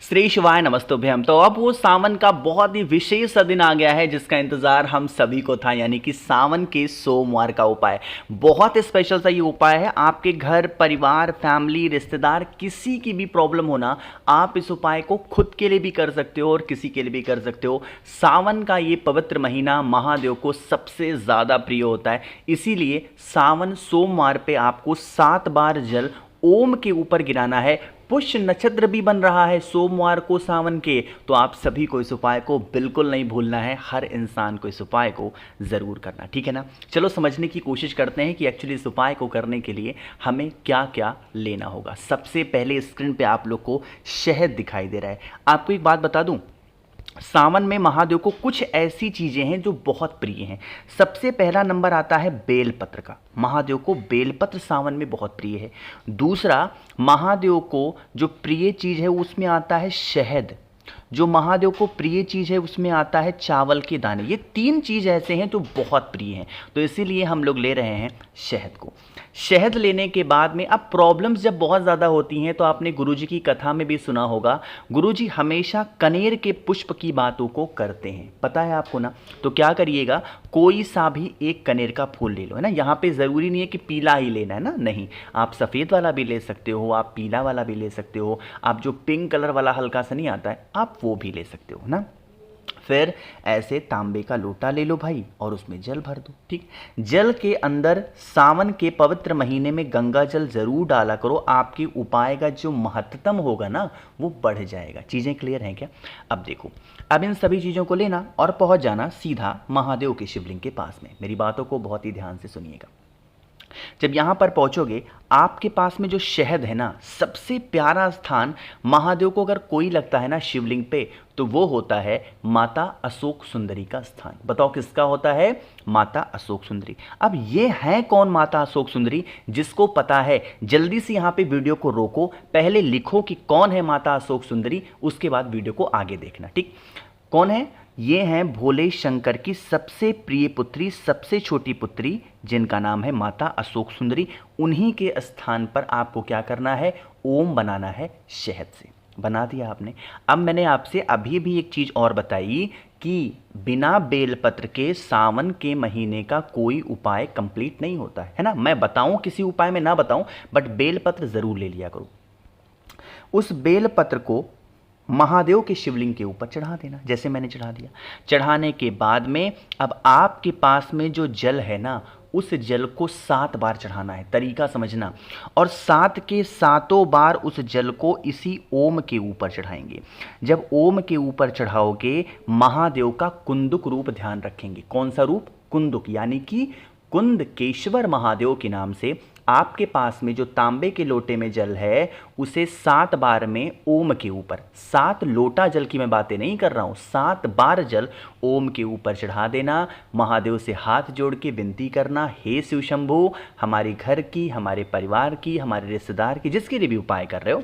श्री शिवाय नमस्तुभ्यम। तो अब वो सावन का बहुत ही विशेष सा दिन आ गया है जिसका इंतजार हम सभी को था, यानी कि सावन के सोमवार का उपाय। बहुत स्पेशल सा ये उपाय है। आपके घर परिवार फैमिली रिश्तेदार किसी की भी प्रॉब्लम होना, आप इस उपाय को खुद के लिए भी कर सकते हो और किसी के लिए भी कर सकते हो। सावन का ये पवित्र महीना महादेव को सबसे ज़्यादा प्रिय होता है, इसीलिए सावन सोमवार पे आपको 7 बार जल ओम के ऊपर गिराना है। पुष्य नक्षत्र भी बन रहा है सोमवार को सावन के, तो आप सभी को इस उपाय को बिल्कुल नहीं भूलना है। हर इंसान को इस उपाय को ज़रूर करना, ठीक है ना। चलो समझने की कोशिश करते हैं कि एक्चुअली इस उपाय को करने के लिए हमें क्या क्या लेना होगा। सबसे पहले स्क्रीन पे आप लोग को शहद दिखाई दे रहा है। आपको एक बात बता दूं, सावन में महादेव को कुछ ऐसी चीजें हैं जो बहुत प्रिय हैं। सबसे पहला नंबर आता है बेलपत्र का। महादेव को बेलपत्र सावन में बहुत प्रिय है। दूसरा, महादेव को जो प्रिय चीज है उसमें आता है शहद। जो महादेव को प्रिय चीज है उसमें आता है चावल के दाने। ये 3 चीज ऐसे हैं जो बहुत प्रिय हैं, तो इसीलिए हम लोग ले रहे हैं शहद को। शहद लेने के बाद में अब प्रॉब्लम्स जब बहुत ज़्यादा होती हैं, तो आपने गुरुजी की कथा में भी सुना होगा, गुरुजी हमेशा कनेर के पुष्प की बातों को करते हैं, पता है आपको ना। तो क्या करिएगा, कोई सा भी एक कनेर का फूल ले लो, है ना। यहाँ पे ज़रूरी नहीं है कि पीला ही लेना है ना, नहीं, आप सफ़ेद वाला भी ले सकते हो, आप पीला वाला भी ले सकते हो, आप जो पिंक कलर वाला हल्का सा नहीं आता है आप वो भी ले सकते हो ना। फिर ऐसे तांबे का लोटा ले लो भाई और उसमें जल भर दो, ठीक। जल के अंदर सावन के पवित्र महीने में गंगा जल जरूर डाला करो। आपके उपाय का जो महत्तम होगा ना वो बढ़ जाएगा। चीज़ें क्लियर हैं क्या? अब देखो, अब इन सभी चीज़ों को लेना और पहुंच जाना सीधा महादेव के शिवलिंग के पास में। मेरी बातों को बहुत ही ध्यान से सुनिएगा। जब यहां पर पहुंचोगे, आपके पास में जो शहद है ना, सबसे प्यारा स्थान महादेव को अगर कोई लगता है ना शिवलिंग पे, तो वो होता है माता अशोक सुंदरी का स्थान। बताओ किसका होता है? माता अशोक सुंदरी। अब ये है कौन माता अशोक सुंदरी? जिसको पता है जल्दी से यहां पे वीडियो को रोको, पहले लिखो कि कौन है माता अशोक सुंदरी, उसके बाद वीडियो को आगे देखना, ठीक। कौन है? ये हैं भोले शंकर की सबसे प्रिय पुत्री, सबसे छोटी पुत्री, जिनका नाम है माता अशोक सुंदरी। उन्हीं के स्थान पर आपको क्या करना है? ओम बनाना है शहद से। बना दिया आपने। अब मैंने आपसे अभी भी एक चीज और बताई कि बिना बेलपत्र के सावन के महीने का कोई उपाय कंप्लीट नहीं होता है ना। मैं बताऊं किसी उपाय में ना बताऊं, बट बेलपत्र जरूर ले लिया करो। उस बेलपत्र को महादेव के शिवलिंग के ऊपर चढ़ा देना, जैसे मैंने चढ़ा दिया। चढ़ाने के बाद में अब आपके पास में जो जल है ना, उस जल को 7 बार चढ़ाना है। तरीका समझना। और 7 के 7 बार उस जल को इसी ओम के ऊपर चढ़ाएंगे। जब ओम के ऊपर चढ़ाओगे, महादेव का कुंदुक रूप ध्यान रखेंगे। कौन सा रूप? कुंदुक, यानी कि कुंदकेश्वर महादेव के नाम से आपके पास में जो तांबे के लोटे में जल है, उसे 7 बार में ओम के ऊपर, 7 लोटा जल की मैं बातें नहीं कर रहा हूं, 7 बार जल ओम के ऊपर चढ़ा देना। महादेव से हाथ जोड़ के विनती करना, हे शिव शंभू, हमारे घर की, हमारे परिवार की, हमारे रिश्तेदार की, जिसके लिए भी उपाय कर रहे हो,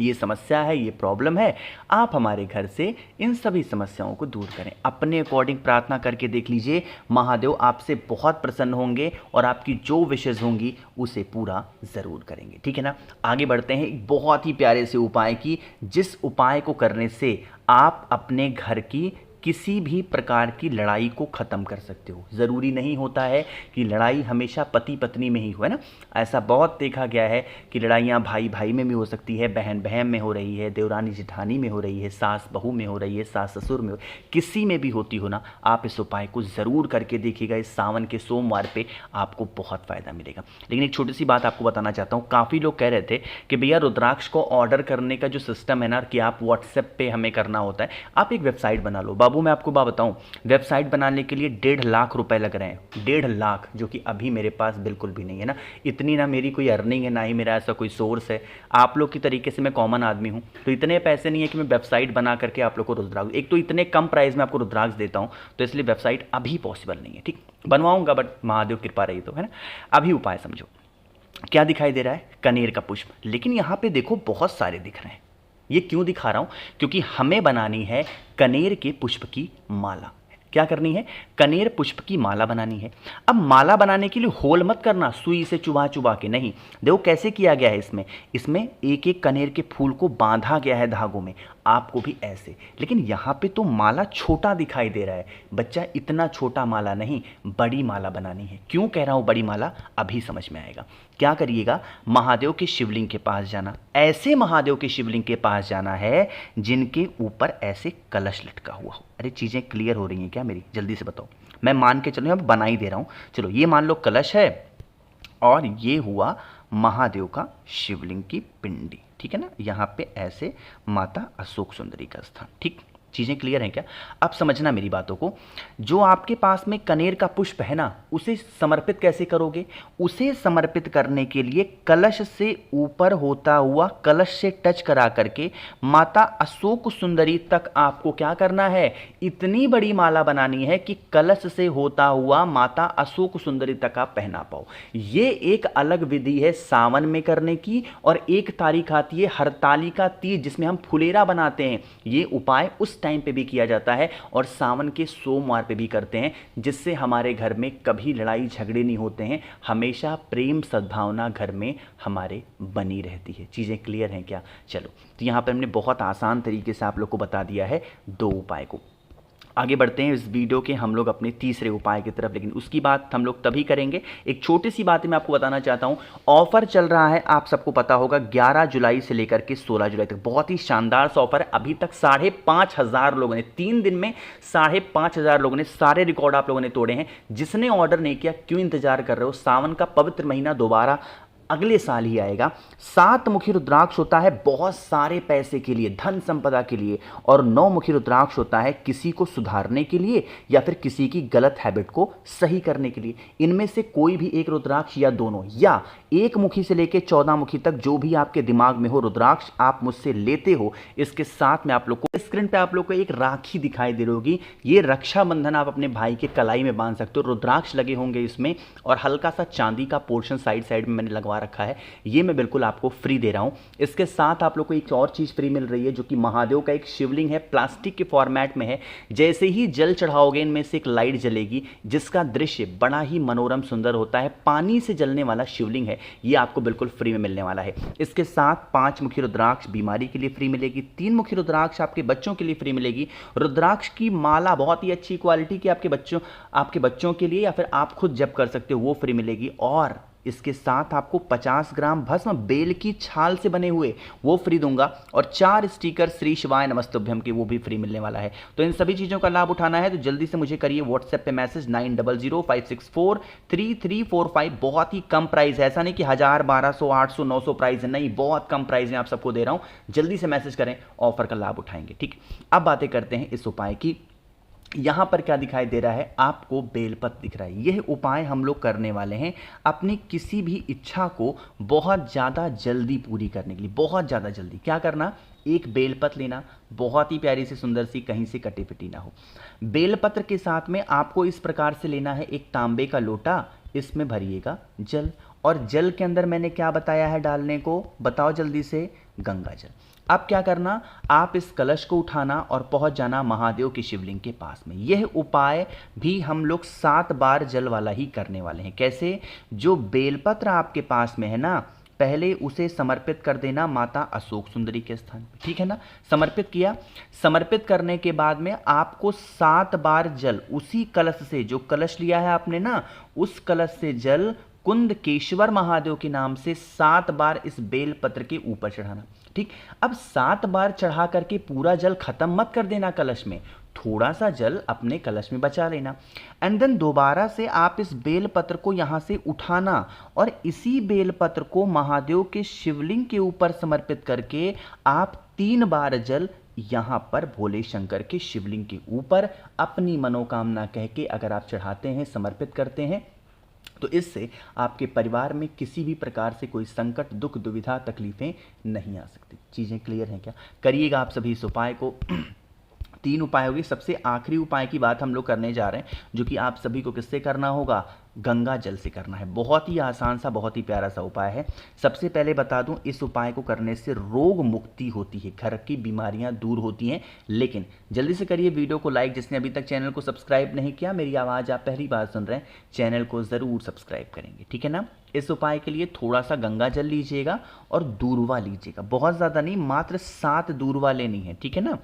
ये समस्या है, ये प्रॉब्लम है, आप हमारे घर से इन सभी समस्याओं को दूर करें। अपने अकॉर्डिंग प्रार्थना करके देख लीजिए, महादेव आपसे बहुत प्रसन्न होंगे और आपकी जो विशेष होंगी उसे पूरा ज़रूर करेंगे, ठीक है ना। आगे बढ़ते हैं एक बहुत ही प्यारे से उपाय की, जिस उपाय को करने से आप अपने घर की किसी भी प्रकार की लड़ाई को ख़त्म कर सकते हो। ज़रूरी नहीं होता है कि लड़ाई हमेशा पति पत्नी में ही हो, है ना। ऐसा बहुत देखा गया है कि लड़ाइयाँ भाई भाई में भी हो सकती है, बहन बहन में हो रही है, देवरानी जेठानी में हो रही है, सास बहू में हो रही है, सास ससुर में हो, किसी में भी होती हो ना। आप इस उपाय को ज़रूर करके देखिएगा। इस सावन के सोमवार पर आपको बहुत फ़ायदा मिलेगा। लेकिन एक छोटी सी बात आपको बताना चाहता हूँ। काफ़ी लोग कह रहे थे कि भैया रुद्राक्ष को ऑर्डर करने का जो सिस्टम है ना, कि आप व्हाट्सएप पे हमें करना होता है, आप एक वेबसाइट बना लो। बाबू मैं आपको बात बताऊं, वेबसाइट बनाने के लिए 1.5 लाख रुपए लग रहे हैं। 1.5 लाख, जो कि अभी मेरे पास बिल्कुल भी नहीं है ना। इतनी ना मेरी कोई अर्निंग है, ना ही मेरा ऐसा कोई सोर्स है। आप लोग की तरीके से मैं कॉमन आदमी हूं, तो इतने पैसे नहीं है कि मैं वेबसाइट बना करके आप लोग को रुद्राक्ष, एक तो इतने कम प्राइस में आपको रुद्राक्ष देता हूं, तो इसलिए वेबसाइट अभी पॉसिबल नहीं है, ठीक। बनवाऊंगा, बट महादेव कृपा रही तो, है ना। अभी उपाय समझो। क्या दिखाई दे रहा है? कनेर का पुष्प। लेकिन यहां पे देखो बहुत सारे दिख रहे हैं। ये क्यों दिखा रहा हूं? क्योंकि हमें बनानी है कनेर के पुष्प की माला। क्या करनी है, कनेर पुष्प की माला बनानी है। अब माला बनाने के लिए होल मत करना सुई से चुभा चुभा के, नहीं। देखो कैसे किया गया है, इसमें एक एक कनेर के फूल को बांधा गया है धागों में, आपको भी ऐसे। लेकिन यहाँ पे तो माला छोटा दिखाई दे रहा है बच्चा, इतना छोटा माला नहीं, बड़ी माला बनानी है। क्यों कह रहा हूँ बड़ी माला, अभी समझ में आएगा। क्या करिएगा, महादेव के शिवलिंग के पास जाना, ऐसे महादेव के शिवलिंग के पास जाना है जिनके ऊपर ऐसे कलश लटका हुआ हो। अरे चीज़ें क्लियर हो रही हैं क्या मेरी, जल्दी से बताओ। मैं मान के चलो, अब बना ही दे रहा हूँ। चलो ये मान लो कलश है और ये हुआ महादेव का शिवलिंग की पिंडी, ठीक है ना। यहाँ पे ऐसे माता अशोक सुंदरी का स्थान, ठीक। चीज़ें क्लियर हैं क्या, अब समझना मेरी बातों को। जो आपके पास में कनेर का पुष्प है ना, उसे समर्पित कैसे करोगे, उसे समर्पित करने के लिए कलश से ऊपर होता हुआ, कलश से टच करा करके माता अशोक सुंदरी तक आपको क्या करना है, इतनी बड़ी माला बनानी है कि कलश से होता हुआ माता अशोक सुंदरी तक आप पहना पाओ। ये एक अलग विधि है सावन में करने की, और एक तारीख आती है हरतालिका तीज जिसमें हम फुलेरा बनाते हैं। ये उपाय उस टाइम पे भी किया जाता है और सावन के सोमवार पे भी करते हैं, जिससे हमारे घर में कभी लड़ाई झगड़े नहीं होते हैं, हमेशा प्रेम सद्भावना घर में हमारे बनी रहती है। चीज़ें क्लियर हैं क्या। चलो, तो यहाँ पर हमने बहुत आसान तरीके से आप लोग को बता दिया है 2 उपाय को। आगे बढ़ते हैं इस वीडियो के हम लोग अपने तीसरे उपाय की तरफ, लेकिन उसकी बात हम लोग तभी करेंगे। एक छोटी सी बात मैं आपको बताना चाहता हूं, ऑफर चल रहा है, आप सबको पता होगा, 11 जुलाई से लेकर के 16 जुलाई तक। बहुत ही शानदार सा ऑफर है। अभी तक 5,500 लोगों ने, 3 दिन में 5,500 लोगों ने, सारे रिकॉर्ड आप लोगों ने तोड़े हैं। जिसने ऑर्डर नहीं किया, क्यों इंतजार कर रहे हो, सावन का पवित्र महीना दोबारा अगले साल ही आएगा। 7 मुखी रुद्राक्ष होता है बहुत सारे पैसे के लिए, धन संपदा के लिए, और 9 मुखी रुद्राक्ष होता है किसी को सुधारने के लिए या फिर किसी की गलत हैबिट को सही करने के लिए। इनमें से कोई भी एक रुद्राक्ष या दोनों, या 1 मुखी से लेकर 14 मुखी तक जो भी आपके दिमाग में हो रुद्राक्ष आप मुझसे लेते हो। इसके साथ में आप लोग को स्क्रीन पे आप लोग को एक राखी दिखाई दे रही होगी, ये रक्षाबंधन आप अपने भाई के कलाई में बांध सकते हो। रुद्राक्ष लगे होंगे इसमें, और हल्का सा चांदी का पोर्शन साइड में मैंने लगवा रखा है, ये मैं बिल्कुल आपको फ्री दे रहा हूं। इसके साथ आप लोग को एक और चीज फ्री मिल रही है, जो कि महादेव का एक शिवलिंग है, प्लास्टिक के फॉर्मेट में है। जैसे ही जल चढ़ाओगे इनमें से एक लाइट जलेगी, जिसका दृश्य बड़ा ही मनोरम सुंदर होता है। पानी से जलने वाला शिवलिंग है, ये आपको बिल्कुल फ्री में मिलने वाला है। इसके साथ 5 मुखी रुद्राक्ष बीमारी के लिए फ्री मिलेगी, 3 मुखी रुद्राक्ष आपके बच्चों के लिए फ्री मिलेगी, रुद्राक्ष की माला बहुत ही अच्छी क्वालिटी की आपके बच्चों के लिए या फिर आप खुद जप कर सकते हो, वो फ्री मिलेगी। और इसके साथ आपको 50 ग्राम भस्म बेल की छाल से बने हुए वो फ्री दूंगा, और 4 स्टिकर श्री शिवाय नमस्तुभ्यम के वो भी फ्री मिलने वाला है। तो इन सभी चीज़ों का लाभ उठाना है तो जल्दी से मुझे करिए व्हाट्सएप पे मैसेज 9005643345। बहुत ही कम प्राइस है, ऐसा नहीं कि 1000, 1200, 800, 900 प्राइस है, नहीं, बहुत कम प्राइस है, आप सबको दे रहा हूँ। जल्दी से मैसेज करें, ऑफर का लाभ उठाएंगे, ठीक। अब बातें करते हैं इस उपाय की। यहां पर क्या दिखाई दे रहा है आपको, बेलपत्र दिख रहा है। यह उपाय हम लोग करने वाले हैं अपनी किसी भी इच्छा को बहुत ज़्यादा जल्दी पूरी करने के लिए। बहुत ज़्यादा जल्दी क्या करना, एक बेलपत्र लेना, बहुत ही प्यारी सी सुंदर सी, कहीं से कटी पिटी ना हो। बेलपत्र के साथ में आपको इस प्रकार से लेना है एक तांबे का लोटा, इसमें भरिएगा जल, और जल के अंदर मैंने क्या बताया है डालने को, बताओ जल्दी से, गंगा जल। अब क्या करना, आप इस कलश को उठाना और पहुंच जाना महादेव के शिवलिंग के पास में। यह उपाय भी हम लोग 7 बार जल वाला ही करने वाले हैं। कैसे, जो बेलपत्र आपके पास में है ना, पहले उसे समर्पित कर देना माता अशोक सुंदरी के स्थान पे, ठीक है ना। समर्पित किया, समर्पित करने के बाद में आपको 7 बार जल उसी कलश से, जो कलश लिया है आपने ना, उस कलश से जल कुंदकेश्वर महादेव के नाम से 7 बार इस बेलपत्र के ऊपर चढ़ाना, ठीक। अब 7 बार चढ़ा करके पूरा जल खत्म मत कर देना कलश में, थोड़ा सा जल अपने कलश में बचा लेना। एंड देन दोबारा से आप इस बेलपत्र को यहां से उठाना और इसी बेलपत्र को महादेव के शिवलिंग के ऊपर समर्पित करके आप 3 बार जल यहां पर भोले शंकर के शिवलिंग के ऊपर अपनी मनोकामना कह के अगर आप चढ़ाते हैं, समर्पित करते हैं, तो इससे आपके परिवार में किसी भी प्रकार से कोई संकट, दुख, दुविधा, तकलीफें नहीं आ सकती। चीज़ें क्लियर हैं क्या, करिएगा आप सभी इस उपाय को। 3 उपाय हो गए। सबसे आखिरी उपाय की बात हम लोग करने जा रहे हैं, जो कि आप सभी को किससे करना होगा, गंगा जल से करना है। बहुत ही आसान सा, बहुत ही प्यारा सा उपाय है। सबसे पहले बता दूं, इस उपाय को करने से रोग मुक्ति होती है, घर की बीमारियां दूर होती हैं। लेकिन जल्दी से करिए वीडियो को लाइक, जिसने अभी तक चैनल को सब्सक्राइब नहीं किया, मेरी आवाज़ आप पहली बार सुन रहे हैं, चैनल को ज़रूर सब्सक्राइब करेंगे, ठीक है ना। इस उपाय के लिए थोड़ा सा गंगा जल लीजिएगा और दूर्वा लीजिएगा, बहुत ज़्यादा नहीं, मात्र 7 दूर्वा लेनी है, ठीक है ना।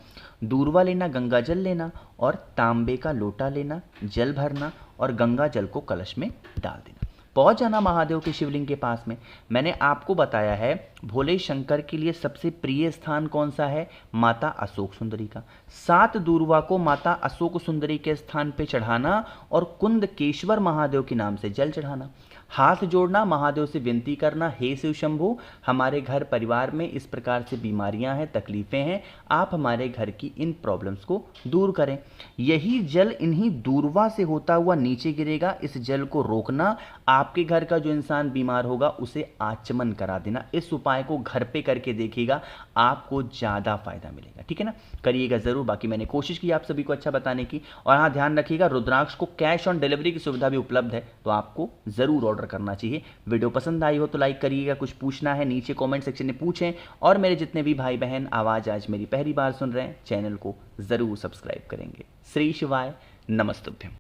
दूर्वा लेना, गंगा जल लेना और तांबे का लोटा लेना, जल भरना और गंगा जल को कलश में डाल देना। पहुंच जाना महादेव के शिवलिंग के पास में। मैंने आपको बताया है भोले शंकर के लिए सबसे प्रिय स्थान कौन सा है, माता अशोक सुंदरी का। 7 दूर्वा को माता अशोक सुंदरी के स्थान पे चढ़ाना और कुंदकेश्वर महादेव के नाम से जल चढ़ाना। हाथ जोड़ना, महादेव से विनती करना, हे शिव शंभु, हमारे घर परिवार में इस प्रकार से बीमारियां हैं, तकलीफें हैं, आप हमारे घर की इन प्रॉब्लम्स को दूर करें। यही जल इन्हीं दूर्वा से होता हुआ नीचे गिरेगा। इस जल को रोकना, आपके घर का जो इंसान बीमार होगा उसे आचमन करा देना। इस उपाय को घर पे करके देखिएगा, आपको ज़्यादा फायदा मिलेगा, ठीक है ना। करिएगा ज़रूर। बाकी मैंने कोशिश की आप सभी को अच्छा बताने की। और हाँ, ध्यान रखिएगा, रुद्राक्ष को कैश ऑन डिलीवरी की सुविधा भी उपलब्ध है, तो आपको ज़रूर ऑर्डर करना चाहिए। वीडियो पसंद आई हो तो लाइक करिएगा, कुछ पूछना है नीचे कमेंट सेक्शन में पूछें। और मेरे जितने भी भाई बहन आवाज़ आज मेरी पहली बार सुन रहे हैं, चैनल को ज़रूर सब्सक्राइब करेंगे। श्री शिवाय, नमस्तुभ्यम।